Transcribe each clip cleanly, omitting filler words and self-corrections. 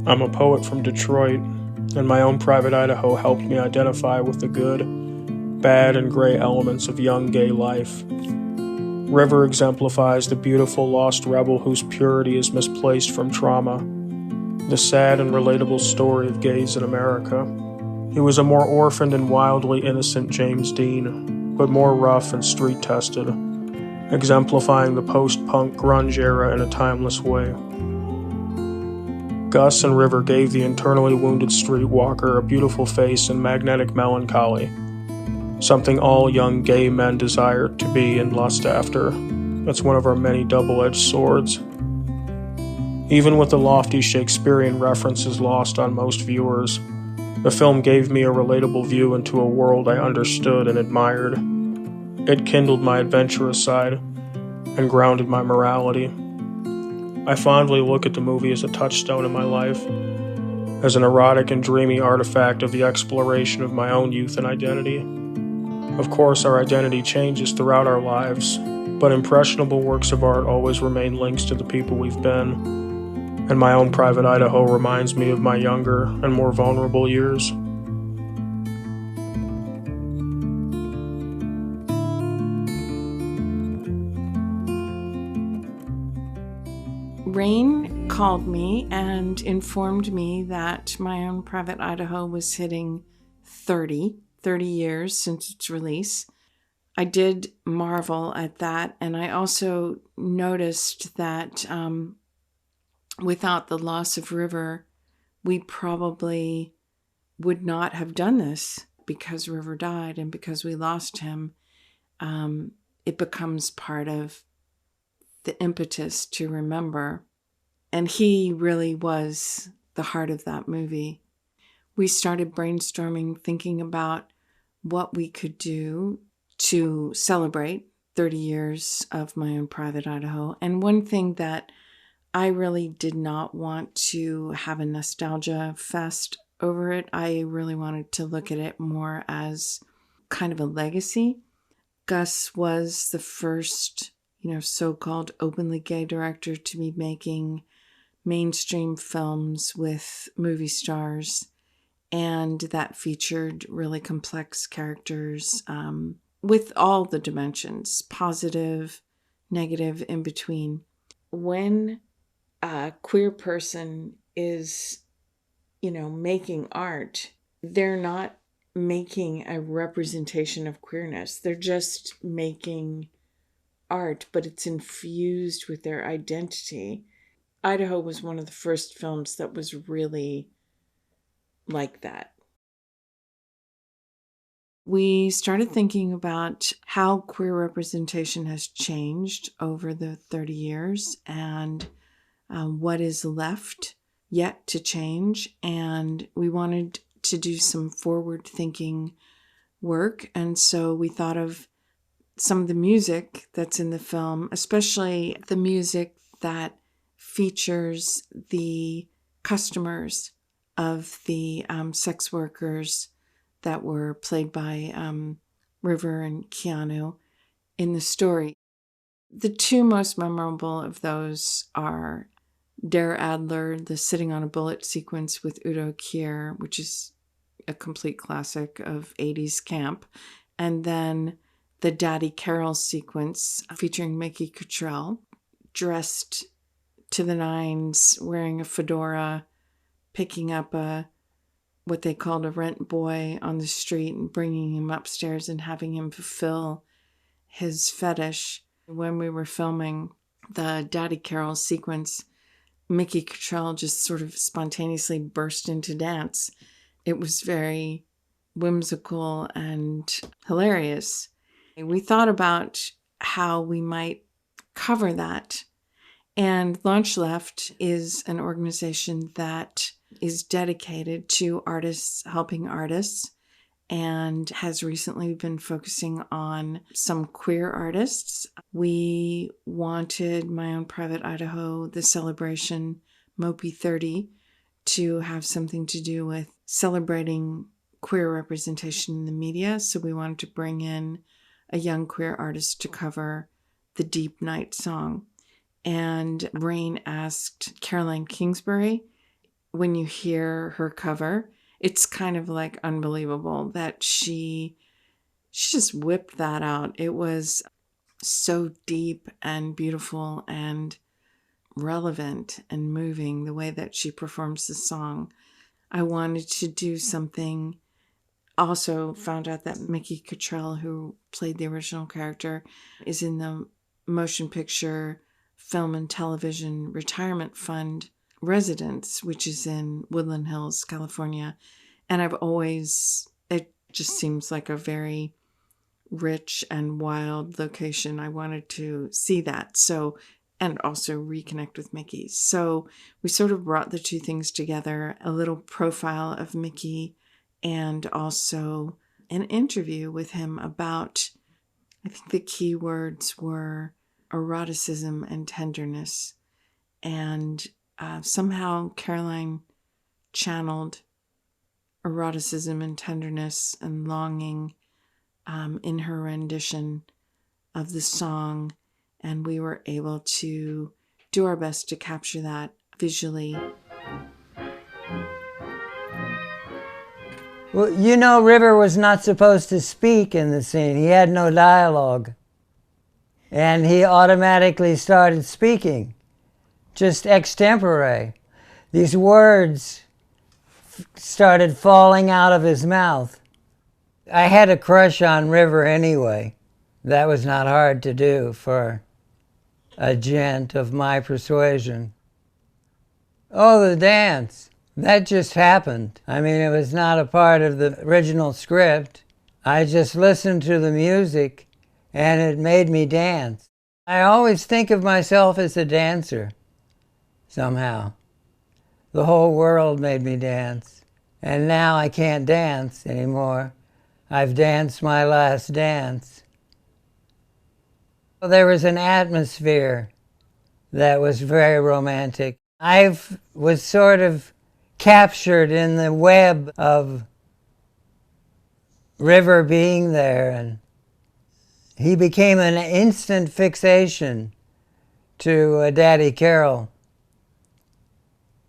I'm a poet from Detroit, and my own private Idaho helped me identify with the good, bad, and gray elements of young gay life. River exemplifies the beautiful lost rebel whose purity is misplaced from trauma, the sad and relatable story of gays in America. He was a more orphaned and wildly innocent James Dean, but more rough and street-tested, exemplifying the post-punk grunge era in a timeless way. Gus and River gave the internally wounded streetwalker a beautiful face and magnetic melancholy, something all young gay men desire to be and lust after. It's one of our many double-edged swords. Even with the lofty Shakespearean references lost on most viewers, the film gave me a relatable view into a world I understood and admired. It kindled my adventurous side and grounded my morality. I fondly look at the movie as a touchstone in my life, as an erotic and dreamy artifact of the exploration of my own youth and identity. Of course, our identity changes throughout our lives, but impressionable works of art always remain links to the people we've been, and my own private Idaho reminds me of my younger and more vulnerable years. Rain called me and informed me that my own private Idaho was hitting 30 years since its release. I did marvel at that, and I also noticed that without the loss of River, we probably would not have done this. Because River died and because we lost him, it becomes part of the impetus to remember. And he really was the heart of that movie. We started brainstorming, thinking about what we could do to celebrate 30 years of my own private Idaho. And one thing that I really did not want to have a nostalgia fest over it. I really wanted to look at it more as kind of a legacy. Gus was the first, so-called openly gay director to be making mainstream films with movie stars, and that featured really complex characters with all the dimensions, positive, negative, in between. When a queer person is, making art, they're not making a representation of queerness. They're just making art, but it's infused with their identity. Idaho was one of the first films that was really like that. We started thinking about how queer representation has changed over the 30 years and what is left yet to change. And we wanted to do some forward-thinking work. And so we thought of some of the music that's in the film, especially the music that features the customers of the sex workers that were played by River and Keanu in the story. The two most memorable of those are Dare Adler, the Sitting on a Bullet sequence with Udo Kier, which is a complete classic of 80s camp, and then the Daddy Carroll sequence featuring Mickey Cotrell, dressed to the nines, wearing a fedora, picking up what they called a rent boy on the street and bringing him upstairs and having him fulfill his fetish. When we were filming the Daddy Carroll sequence, Mickey Cotrell just sort of spontaneously burst into dance. It was very whimsical and hilarious. We thought about how we might cover that. And Launchleft is an organization that is dedicated to artists helping artists and has recently been focusing on some queer artists. We wanted my own private Idaho, the celebration Mopey 30, to have something to do with celebrating queer representation in the media. So we wanted to bring in a young queer artist to cover the Deep Night song. And Rain asked Caroline Kingsbury, when you hear her cover, it's kind of like unbelievable that she just whipped that out. It was so deep and beautiful and relevant and moving the way that she performs the song. I wanted to do something. Also found out that Mickey Cotrell, who played the original character, is in the Motion Picture, Film and Television Retirement Fund residence, which is in Woodland Hills, California. And it just seems like a very rich and wild location. I wanted to see that. And also reconnect with Mickey. So we sort of brought the two things together, a little profile of Mickey and also an interview with him about, I think the key words were eroticism and tenderness. And somehow Caroline channeled eroticism and tenderness and longing in her rendition of the song. And we were able to do our best to capture that visually. Well, you know, River was not supposed to speak in the scene. He had no dialogue. And he automatically started speaking, just extempore. These words started falling out of his mouth. I had a crush on River anyway. That was not hard to do for a gent of my persuasion. Oh, the dance. That just happened. I mean, it was not a part of the original script. I just listened to the music and it made me dance. I always think of myself as a dancer, somehow. The whole world made me dance. And now I can't dance anymore. I've danced my last dance. There was an atmosphere that was very romantic. I was sort of captured in the web of River being there, and he became an instant fixation to Daddy Carroll.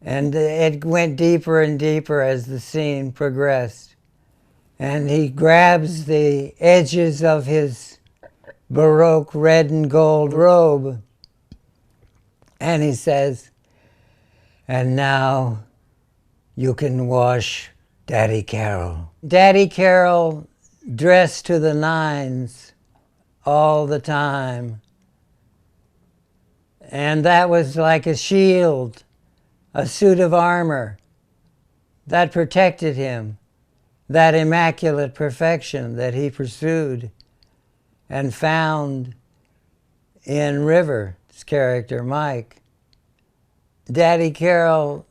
And it went deeper and deeper as the scene progressed. And he grabs the edges of his Baroque red and gold robe and he says, "And now you can wash Daddy Carroll." Daddy Carroll dressed to the nines all the time. And that was like a shield, a suit of armor that protected him, that immaculate perfection that he pursued and found in River's character, Mike. Daddy Carroll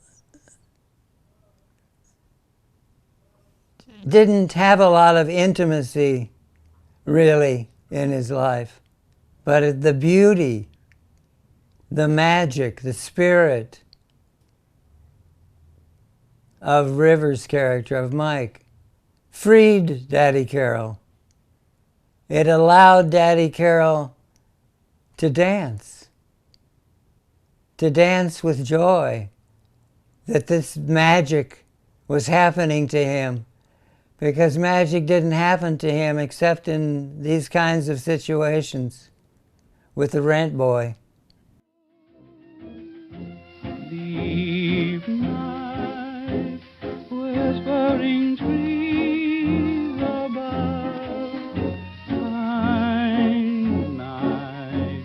didn't have a lot of intimacy, really, in his life. But the beauty, the magic, the spirit of River's character, of Mike, freed Daddy Carroll. It allowed Daddy Carroll to dance with joy, that this magic was happening to him, because magic didn't happen to him except in these kinds of situations with the rent boy. Deep night, whispering trees above, kind night,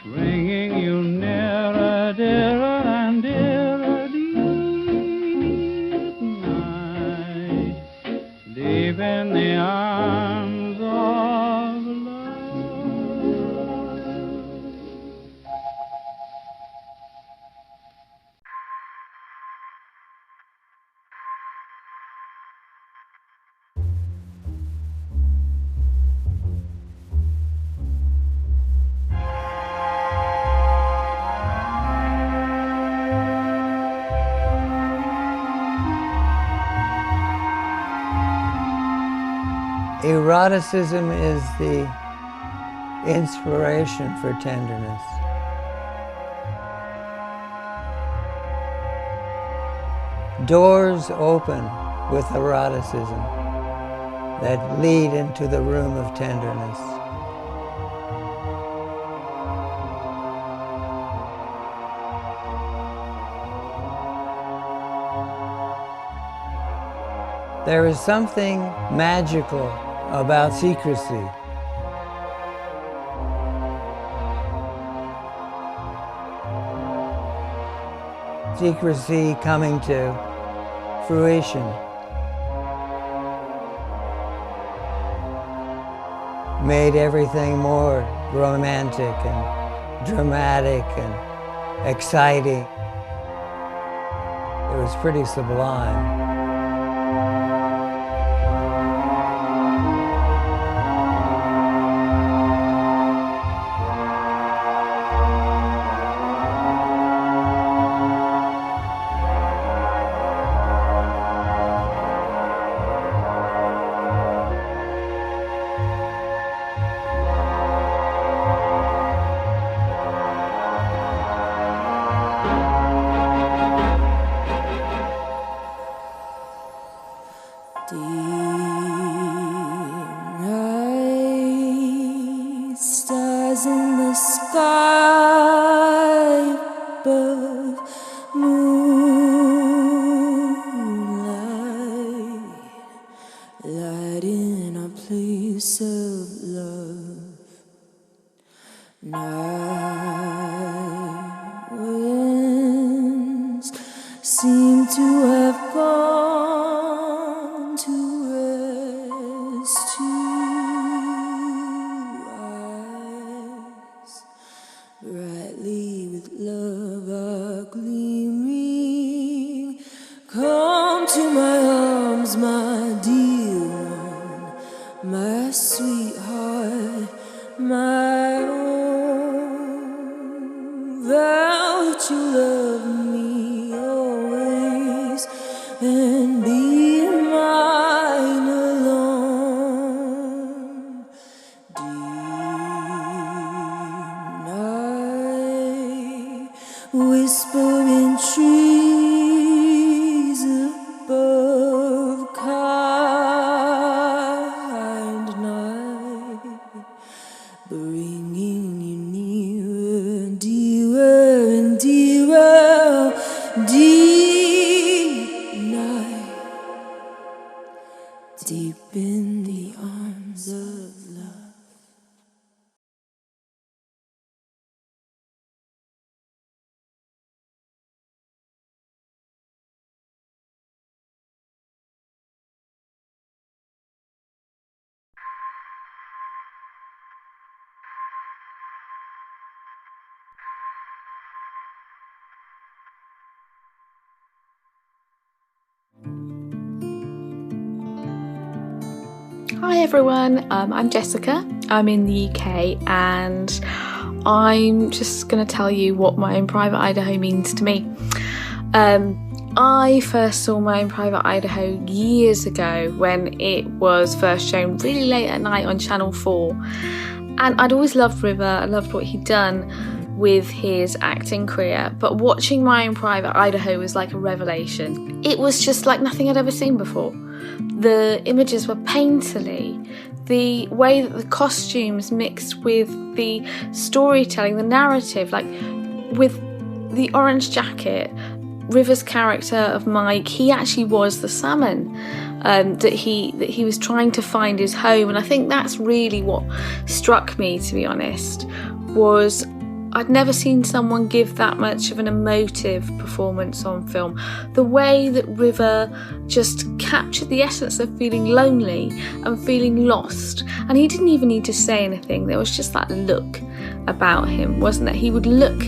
bringing you nearer, dearer and dearer. Deep night, deep in the arms of love. Eroticism is the inspiration for tenderness. doors open with eroticism that lead into the room of tenderness. There is something magical about secrecy. Secrecy coming to fruition. Made everything more romantic and dramatic and exciting. It was pretty sublime. Stars in the sky above, moonlight, light in a place of love. Night winds seem to have gone to rest too. Brightly with love are gleaming. Come to my arms, my dear one, my sweetheart, my own. Vow that you love me always and be mine alone. Whispering trees above, kind night, bringing you nearer, dearer and dearer, deep night, deep in the arms of love. Hi everyone, I'm Jessica. I'm in the UK and I'm just going to tell you what My Own Private Idaho means to me. I first saw My Own Private Idaho years ago when it was first shown really late at night on Channel 4. And I'd always loved River, I loved what he'd done with his acting career, but watching My Own Private Idaho was like a revelation. It was just like nothing I'd ever seen before. The images were painterly, the way that the costumes mixed with the storytelling, the narrative, like with the orange jacket, River's character of Mike, he actually was the salmon, that he was trying to find his home. And I think that's really what struck me, to be honest, was I'd never seen someone give that much of an emotive performance on film. The way that River just captured the essence of feeling lonely and feeling lost. And he didn't even need to say anything. There was just that look about him, wasn't there? He would look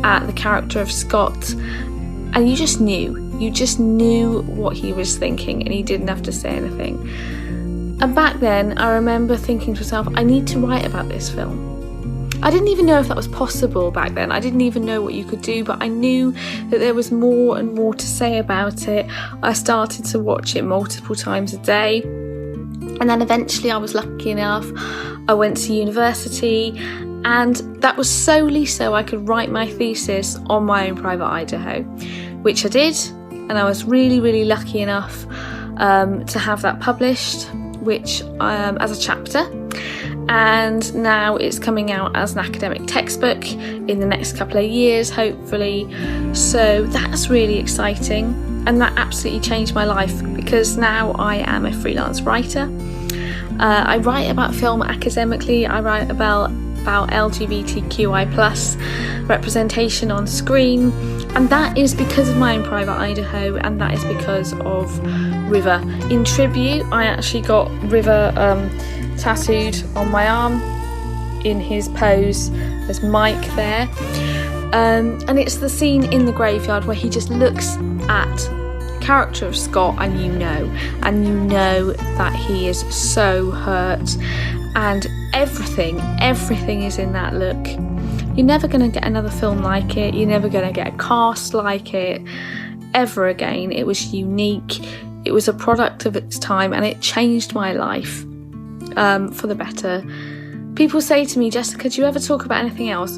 at the character of Scott and you just knew what he was thinking, and he didn't have to say anything. And back then, I remember thinking to myself, I need to write about this film. I didn't even know if that was possible back then. I didn't even know what you could do, but I knew that there was more and more to say about it. I started to watch it multiple times a day. And then eventually I was lucky enough, I went to university, and that was solely so I could write my thesis on My Own Private Idaho, which I did. and I was really, really lucky enough to have that published, which as a chapter, and now it's coming out as an academic textbook in the next couple of years, hopefully. So that's really exciting, and that absolutely changed my life, because now I am a freelance writer. I write about film academically. I write about LGBTQI+ representation on screen, and that is because of My Own Private Idaho, and that is because of River. In tribute, I actually got River tattooed on my arm in his pose as Mike there, and it's the scene in the graveyard where he just looks at the character of Scott, and you know that he is so hurt, and everything is in that look. You're never going to get another film like it. You're never going to get a cast like it ever again. It was unique. It was a product of its time, and it changed my life for the better. People say to me, Jessica, do you ever talk about anything else?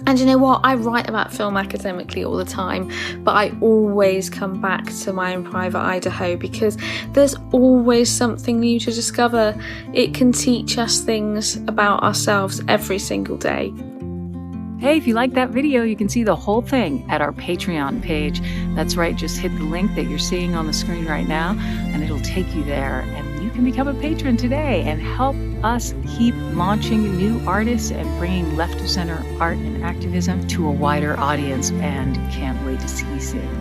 And you know what? I write about film academically all the time, but I always come back to My Own Private Idaho, because there's always something new to discover. It can teach us things about ourselves every single day. Hey, if you like that video, you can see the whole thing at our Patreon page. That's right, just hit the link that you're seeing on the screen right now, and it'll take you there. And you can become a patron today and help us keep launching new artists and bringing left-of-center art and activism to a wider audience, and can't wait to see you soon.